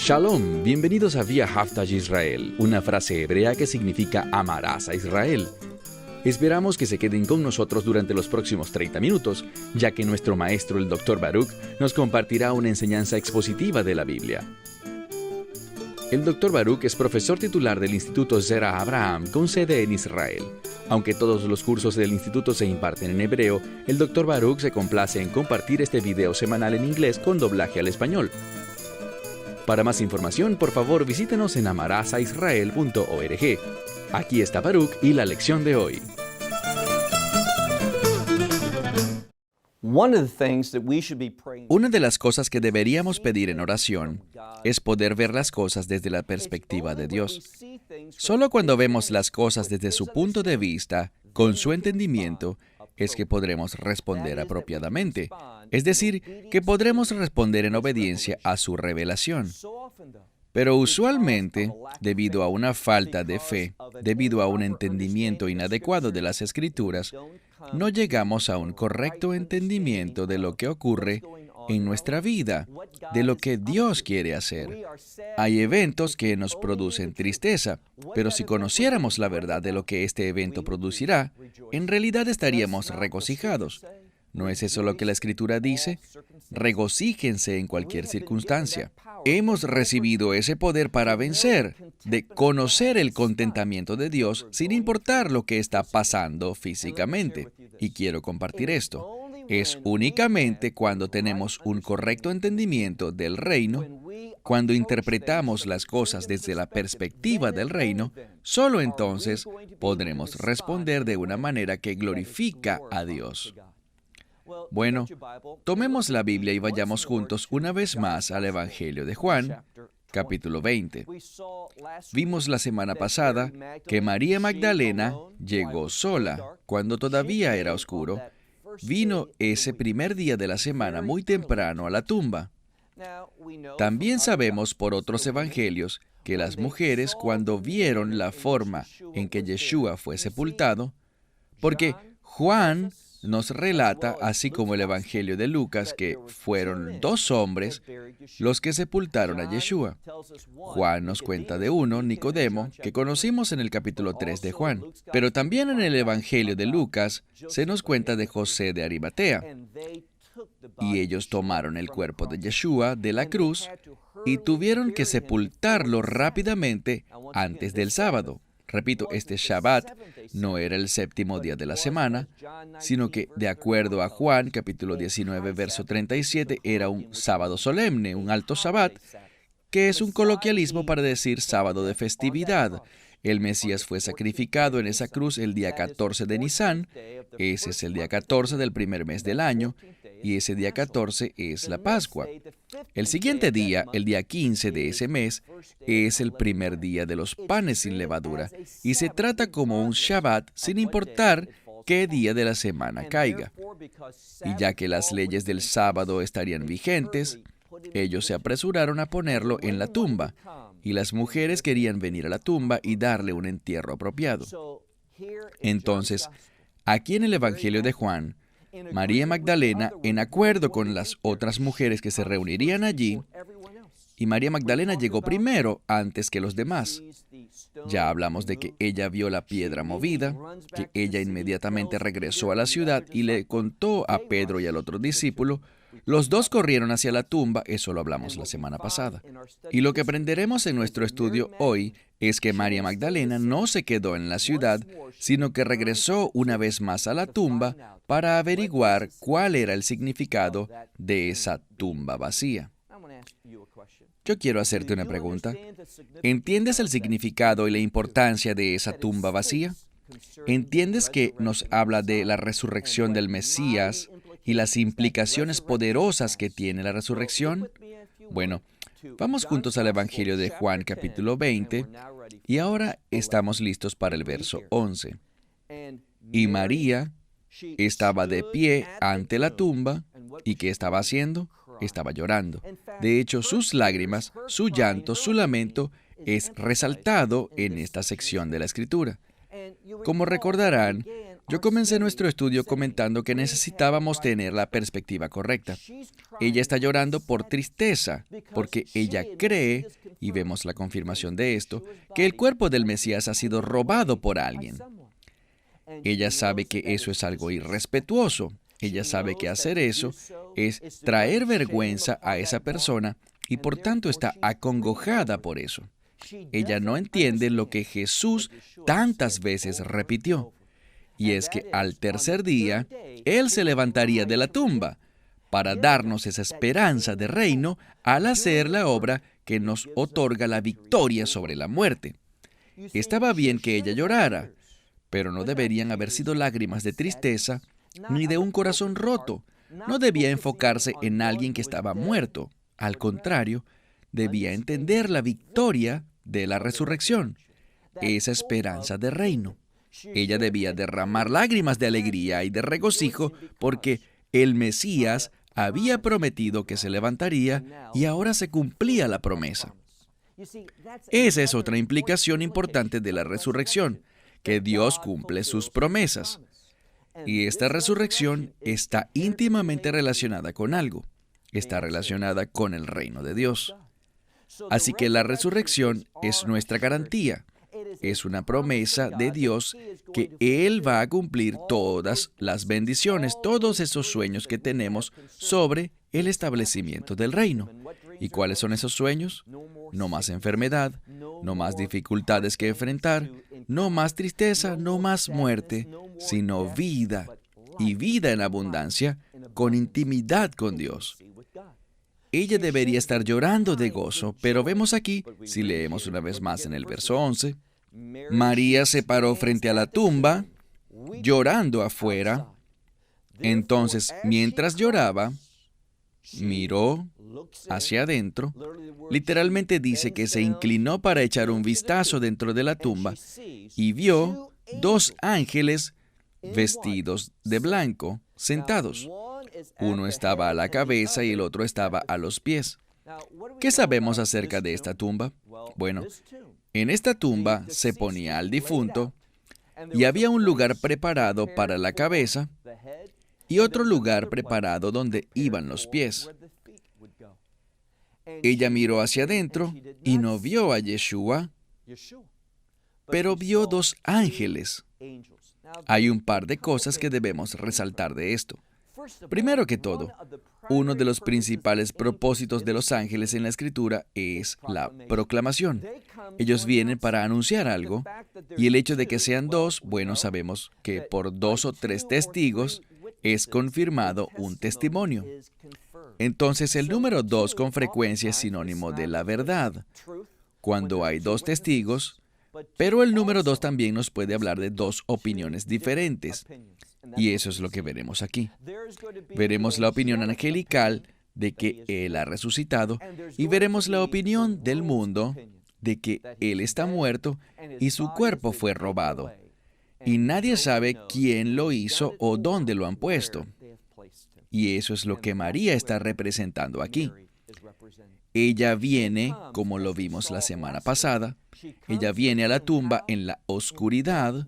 Shalom, bienvenidos a Vía Haftaj Israel, una frase hebrea que significa amarás a Israel. Esperamos que se queden con nosotros durante los próximos 30 minutos, ya que nuestro maestro, el Dr. Baruch, nos compartirá una enseñanza expositiva de la Biblia. El Dr. Baruch es profesor titular del Instituto Zera Abraham con sede en Israel. Aunque todos los cursos del instituto se imparten en hebreo, el Dr. Baruch se complace en compartir este video semanal en inglés con doblaje al español. Para más información, por favor, visítenos en amarasaisrael.org. Aquí está Baruch y la lección de hoy. Una de las cosas que deberíamos pedir en oración es poder ver las cosas desde la perspectiva de Dios. Solo cuando vemos las cosas desde su punto de vista, con su entendimiento, es que podremos responder apropiadamente. Es decir, que podremos responder en obediencia a su revelación. Pero usualmente, debido a una falta de fe, debido a un entendimiento inadecuado de las Escrituras, no llegamos a un correcto entendimiento de lo que ocurre en nuestra vida, de lo que Dios quiere hacer. Hay eventos que nos producen tristeza, pero si conociéramos la verdad de lo que este evento producirá, en realidad estaríamos regocijados. ¿No es eso lo que la Escritura dice? Regocíjense en cualquier circunstancia. Hemos recibido ese poder para vencer, de conocer el contentamiento de Dios sin importar lo que está pasando físicamente. Y quiero compartir esto. Es únicamente cuando tenemos un correcto entendimiento del reino, cuando interpretamos las cosas desde la perspectiva del reino, solo entonces podremos responder de una manera que glorifica a Dios. Bueno, tomemos la Biblia y vayamos juntos una vez más al Evangelio de Juan, capítulo 20. Vimos la semana pasada que María Magdalena llegó sola cuando todavía era oscuro. Vino ese primer día de la semana muy temprano a la tumba. También sabemos por otros evangelios que las mujeres, cuando vieron la forma en que Yeshua fue sepultado, porque Juan nos relata, así como el Evangelio de Lucas, que fueron 2 hombres los que sepultaron a Yeshua. Juan nos cuenta de uno, Nicodemo, que conocimos en el capítulo 3 de Juan. Pero también en el Evangelio de Lucas se nos cuenta de José de Arimatea. Y ellos tomaron el cuerpo de Yeshua de la cruz y tuvieron que sepultarlo rápidamente antes del sábado. Repito, este Shabbat no era el 7º día de la semana, sino que, de acuerdo a Juan, capítulo 19, verso 37, era un sábado solemne, un alto Shabbat, que es un coloquialismo para decir sábado de festividad. El Mesías fue sacrificado en esa cruz el día 14 de Nisán, ese es el día 14 del primer mes del año, y ese día 14 es la Pascua. El siguiente día, el día 15 de ese mes, es el primer día de los panes sin levadura, y se trata como un Shabbat sin importar qué día de la semana caiga. Y ya que las leyes del sábado estarían vigentes, ellos se apresuraron a ponerlo en la tumba, y las mujeres querían venir a la tumba y darle un entierro apropiado. Entonces, aquí en el Evangelio de Juan, María Magdalena, en acuerdo con las otras mujeres que se reunirían allí, y María Magdalena llegó primero antes que los demás. Ya hablamos de que ella vio la piedra movida, que ella inmediatamente regresó a la ciudad y le contó a Pedro y al otro discípulo. Los 2 corrieron hacia la tumba, eso lo hablamos la semana pasada. Y lo que aprenderemos en nuestro estudio hoy es que María Magdalena no se quedó en la ciudad, sino que regresó una vez más a la tumba para averiguar cuál era el significado de esa tumba vacía. Yo quiero hacerte una pregunta. ¿Entiendes el significado y la importancia de esa tumba vacía? ¿Entiendes que nos habla de la resurrección del Mesías y las implicaciones poderosas que tiene la resurrección? Bueno, vamos juntos al Evangelio de Juan capítulo 20 y ahora estamos listos para el verso 11. Y María estaba de pie ante la tumba, ¿y qué estaba haciendo? Estaba llorando. De hecho, sus lágrimas, su llanto, su lamento es resaltado en esta sección de la Escritura. Como recordarán, Yo comencé nuestro estudio comentando que necesitábamos tener la perspectiva correcta. Ella está llorando por tristeza, porque ella cree, y vemos la confirmación de esto, que el cuerpo del Mesías ha sido robado por alguien. Ella sabe que eso es algo irrespetuoso. Ella sabe que hacer eso es traer vergüenza a esa persona y por tanto está acongojada por eso. Ella no entiende lo que Jesús tantas veces repitió. Y es que al tercer día, Él se levantaría de la tumba para darnos esa esperanza de reino al hacer la obra que nos otorga la victoria sobre la muerte. Estaba bien que ella llorara, pero no deberían haber sido lágrimas de tristeza ni de un corazón roto. No debía enfocarse en alguien que estaba muerto. Al contrario, debía entender la victoria de la resurrección, esa esperanza de reino. Ella debía derramar lágrimas de alegría y de regocijo porque el Mesías había prometido que se levantaría y ahora se cumplía la promesa. Esa es otra implicación importante de la resurrección, que Dios cumple sus promesas. Y esta resurrección está íntimamente relacionada con algo. Está relacionada con el reino de Dios. Así que la resurrección es nuestra garantía. Es una promesa de Dios que Él va a cumplir todas las bendiciones, todos esos sueños que tenemos sobre el establecimiento del reino. ¿Y cuáles son esos sueños? No más enfermedad, no más dificultades que enfrentar, no más tristeza, no más muerte, sino vida, y vida en abundancia, con intimidad con Dios. Ella debería estar llorando de gozo, pero vemos aquí, si leemos una vez más en el verso 11, María se paró frente a la tumba, llorando afuera. Entonces, mientras lloraba, miró hacia adentro. Literalmente dice que se inclinó para echar un vistazo dentro de la tumba y vio 2 ángeles vestidos de blanco, sentados. Uno estaba a la cabeza y el otro estaba a los pies. ¿Qué sabemos acerca de esta tumba? Bueno, en esta tumba se ponía al difunto y había un lugar preparado para la cabeza y otro lugar preparado donde iban los pies. Ella miró hacia adentro y no vio a Yeshua, pero vio 2 ángeles. Hay un par de cosas que debemos resaltar de esto. Primero que todo, uno de los principales propósitos de los ángeles en la Escritura es la proclamación. Ellos vienen para anunciar algo, y el hecho de que sean 2, bueno, sabemos que por 2 o 3 testigos es confirmado un testimonio. Entonces, el número 2 con frecuencia es sinónimo de la verdad, cuando hay 2 testigos, pero el número 2 también nos puede hablar de 2 opiniones diferentes. Y eso es lo que veremos aquí. Veremos la opinión angelical de que Él ha resucitado y veremos la opinión del mundo de que Él está muerto y su cuerpo fue robado. Y nadie sabe quién lo hizo o dónde lo han puesto. Y eso es lo que María está representando aquí. Ella viene, como lo vimos la semana pasada, ella viene a la tumba en la oscuridad.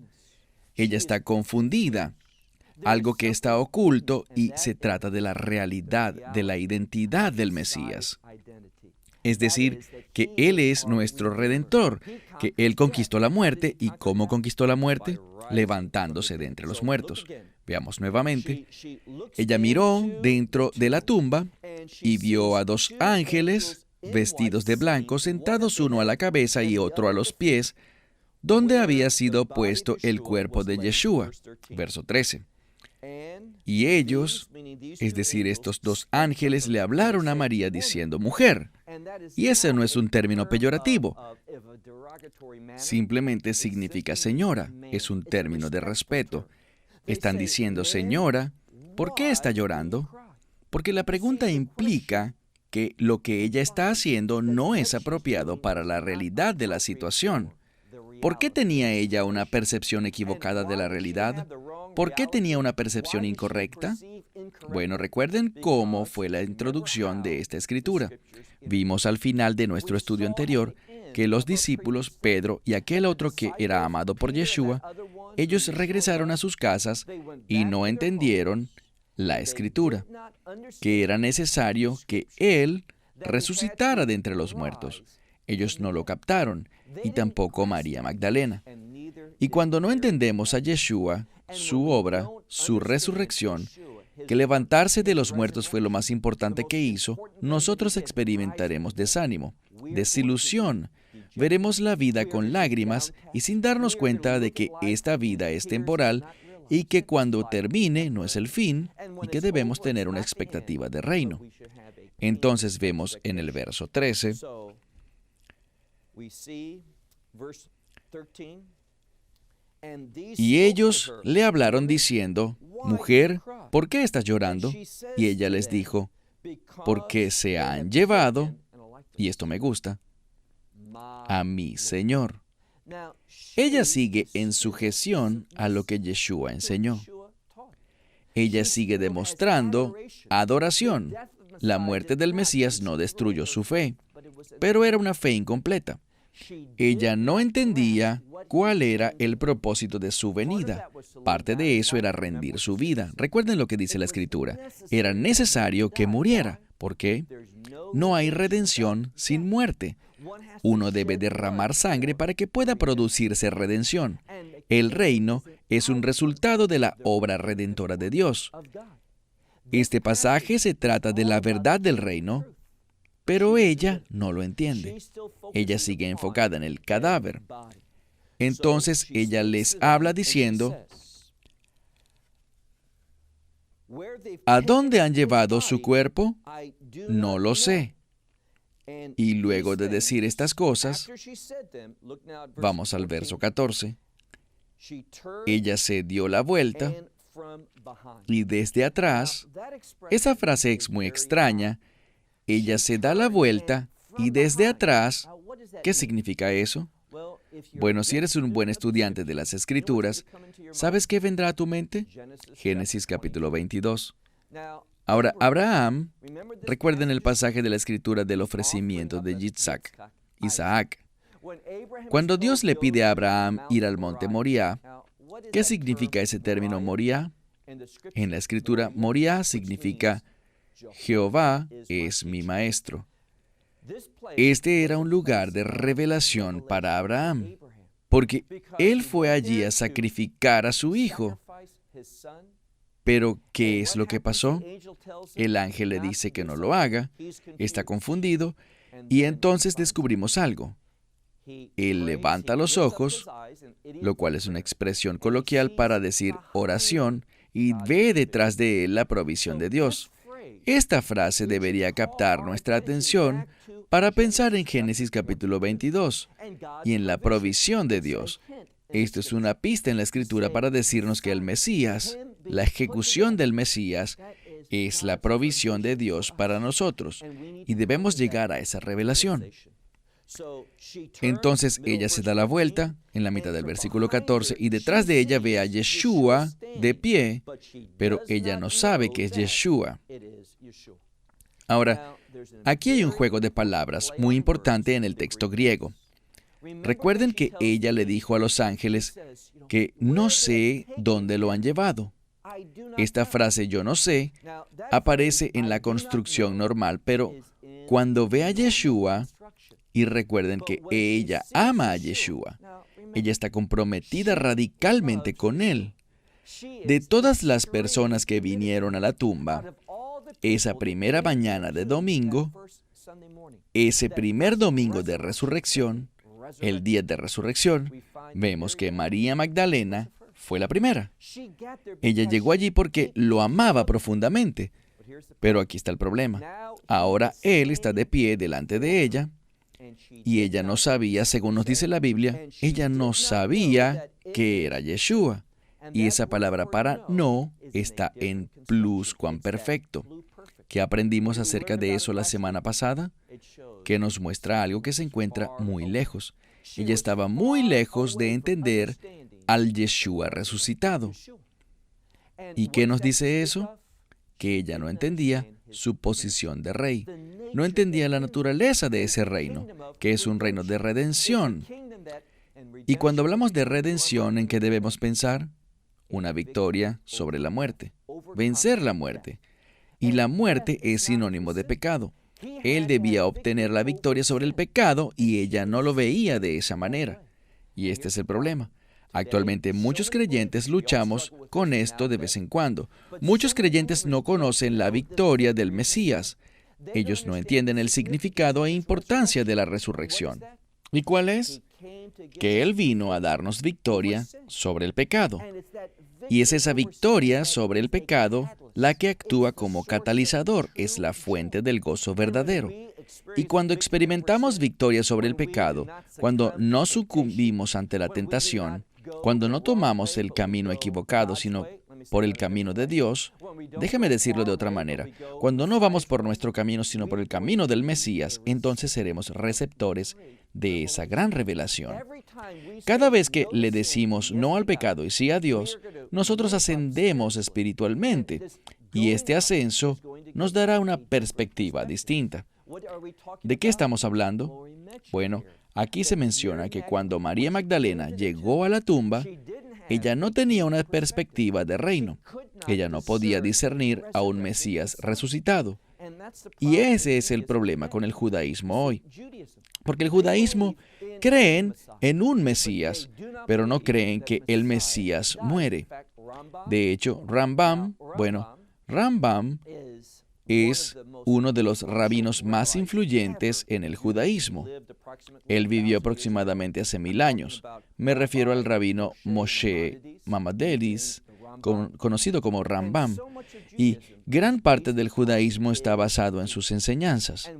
Ella está confundida. Algo que está oculto y se trata de la realidad, de la identidad del Mesías. Es decir, que Él es nuestro Redentor, que Él conquistó la muerte. ¿Y cómo conquistó la muerte? Levantándose de entre los muertos. Veamos nuevamente. Ella miró dentro de la tumba y vio a 2 ángeles vestidos de blanco sentados uno a la cabeza y otro a los pies, donde había sido puesto el cuerpo de Yeshua. Verso 13. Y ellos, es decir, estos 2 ángeles, le hablaron a María diciendo, mujer. Y ese no es un término peyorativo. Simplemente significa señora. Es un término de respeto. Están diciendo, señora, ¿por qué está llorando? Porque la pregunta implica que lo que ella está haciendo no es apropiado para la realidad de la situación. ¿Por qué tenía ella una percepción equivocada de la realidad? ¿Por qué tenía una percepción incorrecta? Bueno, recuerden cómo fue la introducción de esta escritura. Vimos al final de nuestro estudio anterior que los discípulos, Pedro y aquel otro que era amado por Yeshua, ellos regresaron a sus casas y no entendieron la Escritura, que era necesario que Él resucitara de entre los muertos. Ellos no lo captaron, y tampoco María Magdalena. Y cuando no entendemos a Yeshua, su obra, su resurrección, que levantarse de los muertos fue lo más importante que hizo, nosotros experimentaremos desánimo, desilusión. Veremos la vida con lágrimas y sin darnos cuenta de que esta vida es temporal y que cuando termine no es el fin y que debemos tener una expectativa de reino. Entonces vemos en el verso 13, y ellos le hablaron diciendo, «Mujer, ¿por qué estás llorando?» Y ella les dijo, «Porque se han llevado», y esto me gusta, «a mi Señor». Ella sigue en sujeción a lo que Yeshua enseñó. Ella sigue demostrando adoración. La muerte del Mesías no destruyó su fe, pero era una fe incompleta. Ella no entendía cuál era el propósito de su venida. Parte de eso era rendir su vida. Recuerden lo que dice la Escritura. Era necesario que muriera. ¿Por qué? No hay redención sin muerte. Uno debe derramar sangre para que pueda producirse redención. El reino es un resultado de la obra redentora de Dios. Este pasaje se trata de la verdad del reino, pero ella no lo entiende. Ella sigue enfocada en el cadáver. Entonces ella les habla diciendo, ¿a dónde han llevado su cuerpo? No lo sé. Y luego de decir estas cosas, vamos al verso 14, ella se dio la vuelta y desde atrás, esa frase es muy extraña, ella se da la vuelta y desde atrás, ¿qué significa eso? Bueno, si eres un buen estudiante de las Escrituras, ¿sabes qué vendrá a tu mente? Génesis capítulo 22. Ahora, Abraham, recuerden el pasaje de la Escritura del ofrecimiento de Isaac. Cuando Dios le pide a Abraham ir al monte Moriah, ¿qué significa ese término Moriah? En la Escritura, Moriah significa Jehová es mi maestro. Este era un lugar de revelación para Abraham, porque él fue allí a sacrificar a su hijo. Pero, ¿qué es lo que pasó? El ángel le dice que no lo haga, está confundido, y entonces descubrimos algo. Él levanta los ojos, lo cual es una expresión coloquial para decir oración, y ve detrás de él la provisión de Dios. Esta frase debería captar nuestra atención para pensar en Génesis capítulo 22 y en la provisión de Dios. Esto es una pista en la Escritura para decirnos que el Mesías, la ejecución del Mesías, es la provisión de Dios para nosotros y debemos llegar a esa revelación. Entonces ella se da la vuelta en la mitad del versículo 14 y detrás de ella ve a Yeshua de pie, pero ella no sabe que es Yeshua. Ahora, aquí hay un juego de palabras muy importante en el texto griego. Recuerden que ella le dijo a los ángeles que no sé dónde lo han llevado. Esta frase yo no sé aparece en la construcción normal, pero cuando ve a Yeshua, y recuerden que ella ama a Yeshua, ella está comprometida radicalmente con él. De todas las personas que vinieron a la tumba, esa primera mañana de domingo, ese primer domingo de resurrección, el día de resurrección, vemos que María Magdalena fue la primera. Ella llegó allí porque lo amaba profundamente. Pero aquí está el problema. Ahora él está de pie delante de ella y ella no sabía, según nos dice la Biblia, ella no sabía que era Yeshua. Y esa palabra para no está en pluscuamperfecto. ¿Qué aprendimos acerca de eso la semana pasada? Que nos muestra algo que se encuentra muy lejos. Ella estaba muy lejos de entender al Yeshua resucitado. ¿Y qué nos dice eso? Que ella no entendía su posición de rey. No entendía la naturaleza de ese reino, que es un reino de redención. Y cuando hablamos de redención, ¿en qué debemos pensar? Una victoria sobre la muerte, vencer la muerte. Y la muerte es sinónimo de pecado. Él debía obtener la victoria sobre el pecado y ella no lo veía de esa manera. Y este es el problema. Actualmente muchos creyentes luchamos con esto de vez en cuando. Muchos creyentes no conocen la victoria del Mesías. Ellos no entienden el significado e importancia de la resurrección. ¿Y cuál es? Que Él vino a darnos victoria sobre el pecado. Y es esa victoria sobre el pecado la que actúa como catalizador, es la fuente del gozo verdadero. Y cuando experimentamos victoria sobre el pecado, cuando no sucumbimos ante la tentación, cuando no tomamos el camino equivocado, sino por el camino de Dios, déjeme decirlo de otra manera, cuando no vamos por nuestro camino, sino por el camino del Mesías, entonces seremos receptores de esa gran revelación. Cada vez que le decimos no al pecado y sí a Dios, nosotros ascendemos espiritualmente, y este ascenso nos dará una perspectiva distinta. ¿De qué estamos hablando? Bueno, aquí se menciona que cuando María Magdalena llegó a la tumba, ella no tenía una perspectiva de reino. Ella no podía discernir a un Mesías resucitado. Y ese es el problema con el judaísmo hoy. Porque el judaísmo creen en un Mesías, pero no creen que el Mesías muere. De hecho, Rambam es uno de los rabinos más influyentes en el judaísmo. Él vivió aproximadamente hace 1000 años. Me refiero al rabino Moshe Maimonides, conocido como Rambam. Y gran parte del judaísmo está basado en sus enseñanzas.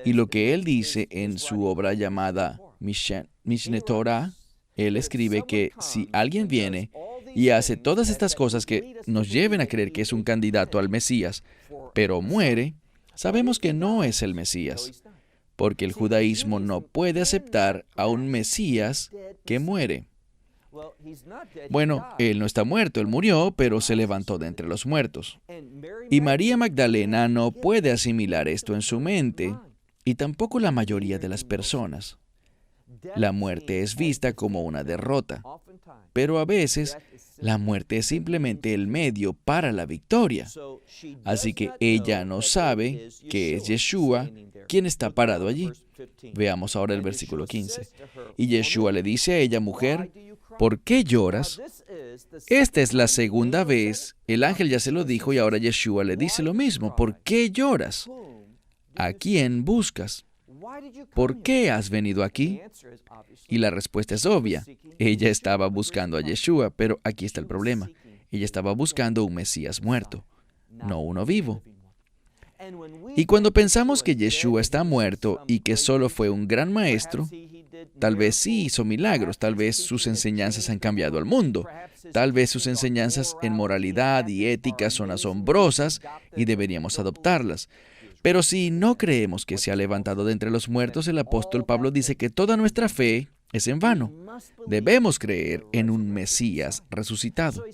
Y lo que él dice en su obra llamada Mishneh Torah, él escribe que si alguien viene y hace todas estas cosas que nos lleven a creer que es un candidato al Mesías, pero muere, sabemos que no es el Mesías, porque el judaísmo no puede aceptar a un Mesías que muere. Bueno, él no está muerto, él murió, pero se levantó de entre los muertos. Y María Magdalena no puede asimilar esto en su mente, y tampoco la mayoría de las personas. La muerte es vista como una derrota, pero a veces la muerte es simplemente el medio para la victoria. Así que ella no sabe que es Yeshua quien está parado allí. Veamos ahora el versículo 15. Y Yeshua le dice a ella, mujer, ¿por qué lloras? Esta es la segunda vez. El ángel ya se lo dijo y ahora Yeshua le dice lo mismo. ¿Por qué lloras? ¿A quién buscas? ¿Por qué has venido aquí? Y la respuesta es obvia. Ella estaba buscando a Yeshua, pero aquí está el problema. Ella estaba buscando un Mesías muerto, no uno vivo. Y cuando pensamos que Yeshua está muerto y que solo fue un gran maestro, tal vez sí hizo milagros, tal vez sus enseñanzas han cambiado al mundo, tal vez sus enseñanzas en moralidad y ética son asombrosas y deberíamos adoptarlas. Pero si no creemos que se ha levantado de entre los muertos, el apóstol Pablo dice que toda nuestra fe es en vano. Debemos creer en un Mesías resucitado.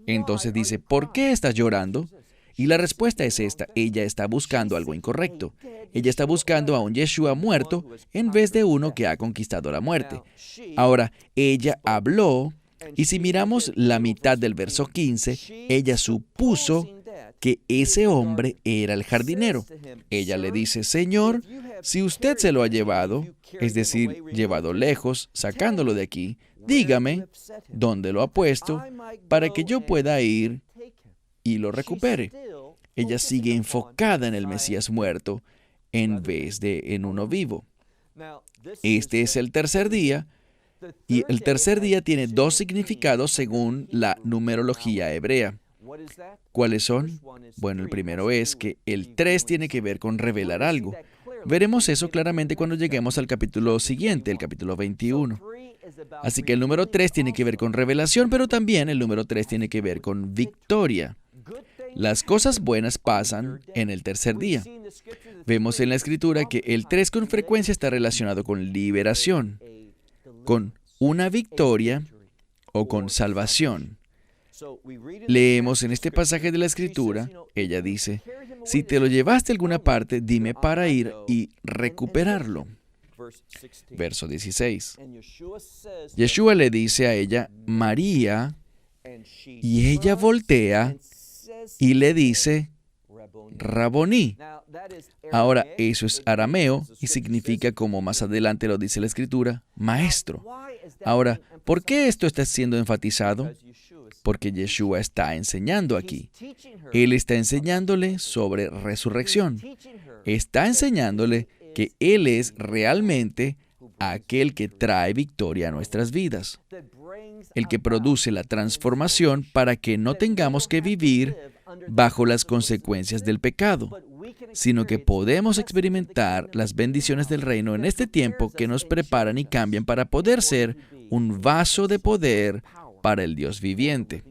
Entonces dice, ¿por qué estás llorando? Y la respuesta es esta, ella está buscando algo incorrecto. Ella está buscando a un Yeshua muerto en vez de uno que ha conquistado la muerte. Ahora, ella habló, y si miramos la mitad del verso 15, ella supuso que ese hombre era el jardinero. Ella le dice, Señor, si usted se lo ha llevado, es decir, llevado lejos, sacándolo de aquí, dígame dónde lo ha puesto para que yo pueda ir y lo recupere. Ella sigue enfocada en el Mesías muerto en vez de en uno vivo. Este es el tercer día, y el tercer día tiene dos significados según la numerología hebrea. ¿Cuáles son? Bueno, el primero es que el 3 tiene que ver con revelar algo. Veremos eso claramente cuando lleguemos al capítulo siguiente, el capítulo 21. Así que el número 3 tiene que ver con revelación, pero también el número 3 tiene que ver con victoria. Las cosas buenas pasan en el tercer día. Vemos en la Escritura que el 3 con frecuencia está relacionado con liberación, con una victoria o con salvación. Leemos en este pasaje de la Escritura, ella dice, si te lo llevaste a alguna parte, dime para ir y recuperarlo. Verso 16. Yeshua le dice a ella, María, y ella voltea y le dice, Raboní. Ahora, eso es arameo y significa, como más adelante lo dice la Escritura, maestro. Ahora, ¿por qué esto está siendo enfatizado? Porque Yeshua está enseñando aquí. Él está enseñándole sobre resurrección. Está enseñándole que Él es realmente aquel que trae victoria a nuestras vidas, el que produce la transformación para que no tengamos que vivir bajo las consecuencias del pecado, sino que podemos experimentar las bendiciones del reino en este tiempo que nos preparan y cambian para poder ser un vaso de poder para el Dios viviente.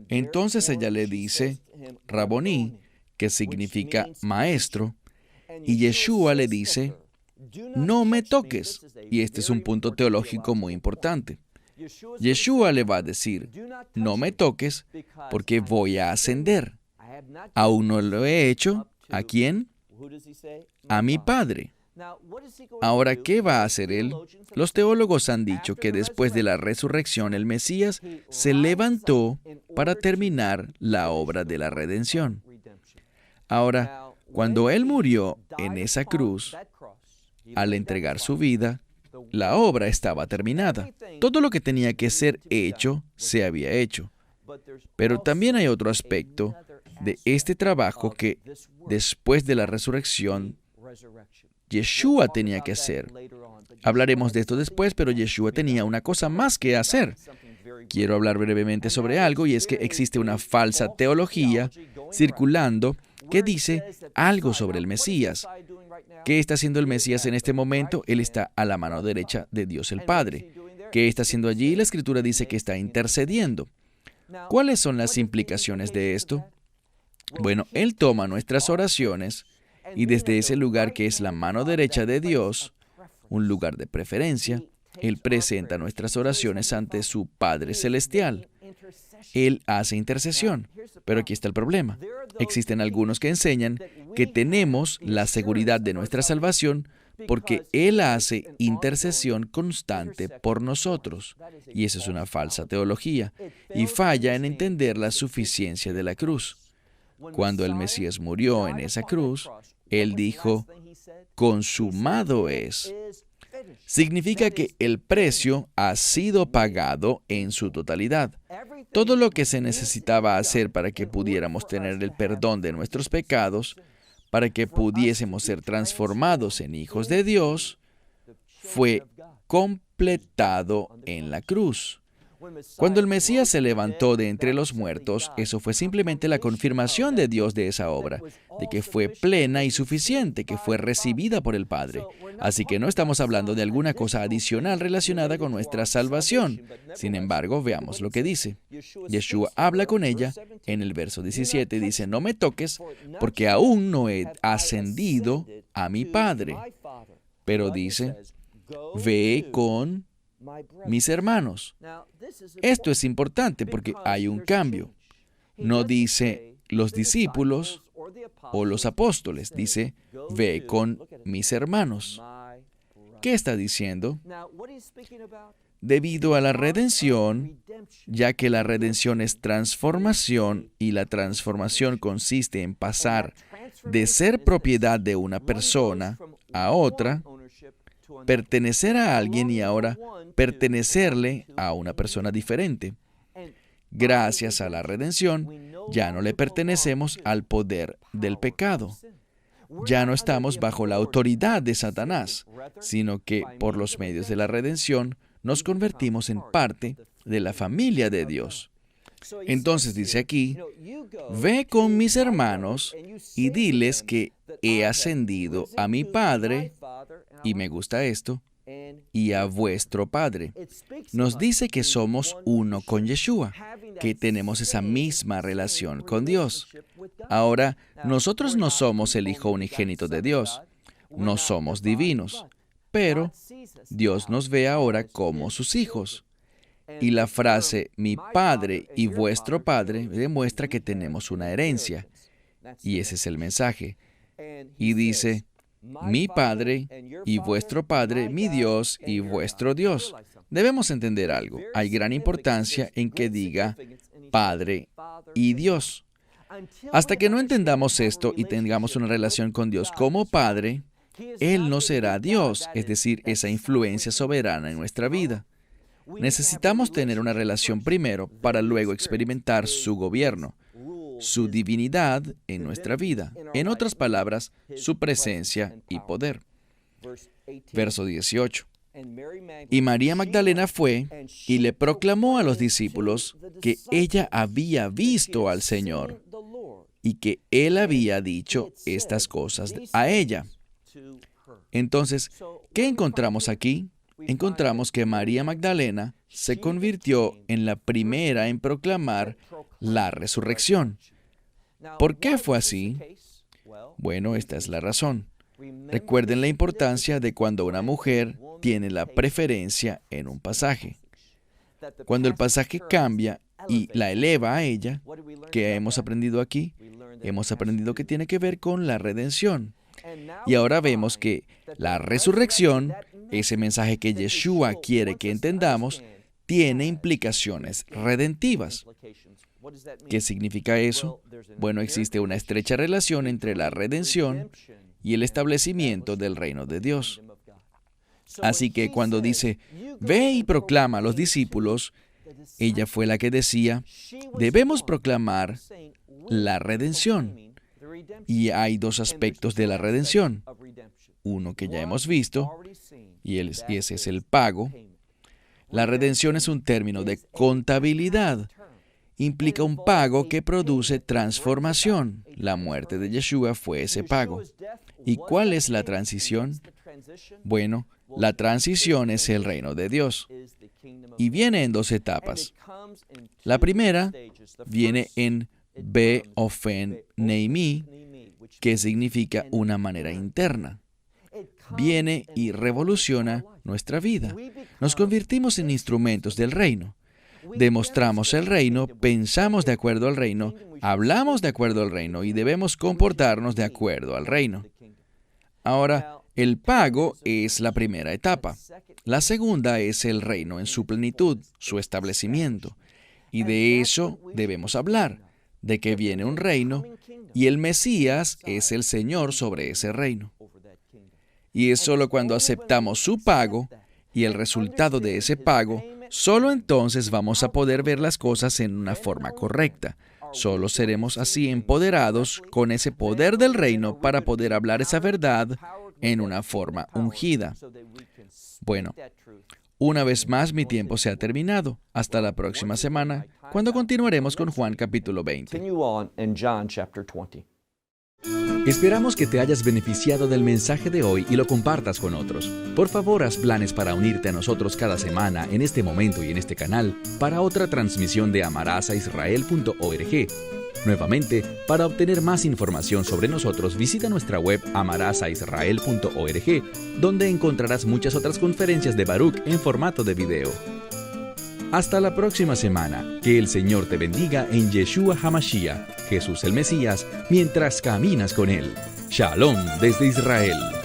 Entonces ella le dice, Raboní, que significa maestro, y Yeshua le dice, no me toques. Y este es un punto teológico muy importante. Yeshua le va a decir, no me toques porque voy a ascender. Aún no lo he hecho. ¿A quién? A mi Padre. Ahora, ¿qué va a hacer Él? Los teólogos han dicho que después de la resurrección, el Mesías se levantó para terminar la obra de la redención. Ahora, cuando Él murió en esa cruz, al entregar su vida, la obra estaba terminada. Todo lo que tenía que ser hecho, se había hecho. Pero también hay otro aspecto de este trabajo que, después de la resurrección, Yeshua tenía que hacer. Hablaremos de esto después, pero Yeshua tenía una cosa más que hacer. Quiero hablar brevemente sobre algo, y es que existe una falsa teología circulando que dice algo sobre el Mesías. ¿Qué está haciendo el Mesías en este momento? Él está a la mano derecha de Dios el Padre. ¿Qué está haciendo allí? La Escritura dice que está intercediendo. ¿Cuáles son las implicaciones de esto? Bueno, Él toma nuestras oraciones y desde ese lugar que es la mano derecha de Dios, un lugar de preferencia, Él presenta nuestras oraciones ante su Padre Celestial. Él hace intercesión. Pero aquí está el problema. Existen algunos que enseñan que tenemos la seguridad de nuestra salvación porque Él hace intercesión constante por nosotros. Y eso es una falsa teología y falla en entender la suficiencia de la cruz. Cuando el Mesías murió en esa cruz, Él dijo, consumado es. Significa que el precio ha sido pagado en su totalidad. Todo lo que se necesitaba hacer para que pudiéramos tener el perdón de nuestros pecados, para que pudiésemos ser transformados en hijos de Dios, fue completado en la cruz. Cuando el Mesías se levantó de entre los muertos, eso fue simplemente la confirmación de Dios de esa obra, de que fue plena y suficiente, que fue recibida por el Padre. Así que no estamos hablando de alguna cosa adicional relacionada con nuestra salvación. Sin embargo, veamos lo que dice. Yeshua habla con ella en el verso 17, dice, no me toques, porque aún no he ascendido a mi Padre. Pero dice, ve con mis hermanos. Esto es importante porque hay un cambio. No dice los discípulos o los apóstoles, dice, ve con mis hermanos. ¿Qué está diciendo? Debido a la redención, ya que la redención es transformación y la transformación consiste en pasar de ser propiedad de una persona a otra, pertenecer a alguien y ahora pertenecerle a una persona diferente. Gracias a la redención, ya no le pertenecemos al poder del pecado. Ya no estamos bajo la autoridad de Satanás, sino que por los medios de la redención nos convertimos en parte de la familia de Dios. Entonces dice aquí, ve con mis hermanos y diles que he ascendido a mi Padre, y me gusta esto, y a vuestro Padre. Nos dice que somos uno con Yeshua, que tenemos esa misma relación con Dios. Ahora, nosotros no somos el Hijo unigénito de Dios, no somos divinos, pero Dios nos ve ahora como sus hijos. Y la frase, mi Padre y vuestro Padre, demuestra que tenemos una herencia. Y ese es el mensaje. Y dice, mi Padre y vuestro Padre, mi Dios y vuestro Dios. Debemos entender algo. Hay gran importancia en que diga Padre y Dios. Hasta que no entendamos esto y tengamos una relación con Dios como Padre, Él no será Dios, es decir, esa influencia soberana en nuestra vida. Necesitamos tener una relación primero para luego experimentar su gobierno, su divinidad en nuestra vida. En otras palabras, su presencia y poder. Verso 18. Y María Magdalena fue y le proclamó a los discípulos que ella había visto al Señor y que Él había dicho estas cosas a ella. Entonces, ¿qué encontramos aquí? Encontramos que María Magdalena se convirtió en la primera en proclamar la resurrección. ¿Por qué fue así? Bueno, esta es la razón. Recuerden la importancia de cuando una mujer tiene la preferencia en un pasaje. Cuando el pasaje cambia y la eleva a ella, ¿qué hemos aprendido aquí? Hemos aprendido que tiene que ver con la redención. Y ahora vemos que la resurrección, ese mensaje que Yeshua quiere que entendamos, tiene implicaciones redentivas. ¿Qué significa eso? Bueno, existe una estrecha relación entre la redención y el establecimiento del reino de Dios. Así que cuando dice, ve y proclama a los discípulos, ella fue la que decía, debemos proclamar la redención. Y hay dos aspectos de la redención. Uno que ya hemos visto, y ese es el pago. La redención es un término de contabilidad. Implica un pago que produce transformación. La muerte de Yeshua fue ese pago. ¿Y cuál es la transición? Bueno, la transición es el reino de Dios. Y viene en dos etapas. La primera viene en Beofen Neimi, que significa una manera interna. Viene y revoluciona nuestra vida. Nos convertimos en instrumentos del reino. Demostramos el reino, pensamos de acuerdo al reino, hablamos de acuerdo al reino y debemos comportarnos de acuerdo al reino. Ahora, el pago es la primera etapa. La segunda es el reino en su plenitud, su establecimiento. Y de eso debemos hablar, de que viene un reino y el Mesías es el Señor sobre ese reino. Y es solo cuando aceptamos su pago y el resultado de ese pago, solo entonces vamos a poder ver las cosas en una forma correcta. Solo seremos así empoderados con ese poder del reino para poder hablar esa verdad en una forma ungida. Bueno, una vez más mi tiempo se ha terminado. Hasta la próxima semana, cuando continuaremos con Juan capítulo 20. Esperamos que te hayas beneficiado del mensaje de hoy y lo compartas con otros. Por favor, haz planes para unirte a nosotros cada semana en este momento y en este canal para otra transmisión de amarasaisrael.org. Nuevamente, para obtener más información sobre nosotros, visita nuestra web amarasaisrael.org, donde encontrarás muchas otras conferencias de Baruch en formato de video. Hasta la próxima semana. Que el Señor te bendiga en Yeshua HaMashiach, Jesús el Mesías, mientras caminas con Él. Shalom desde Israel.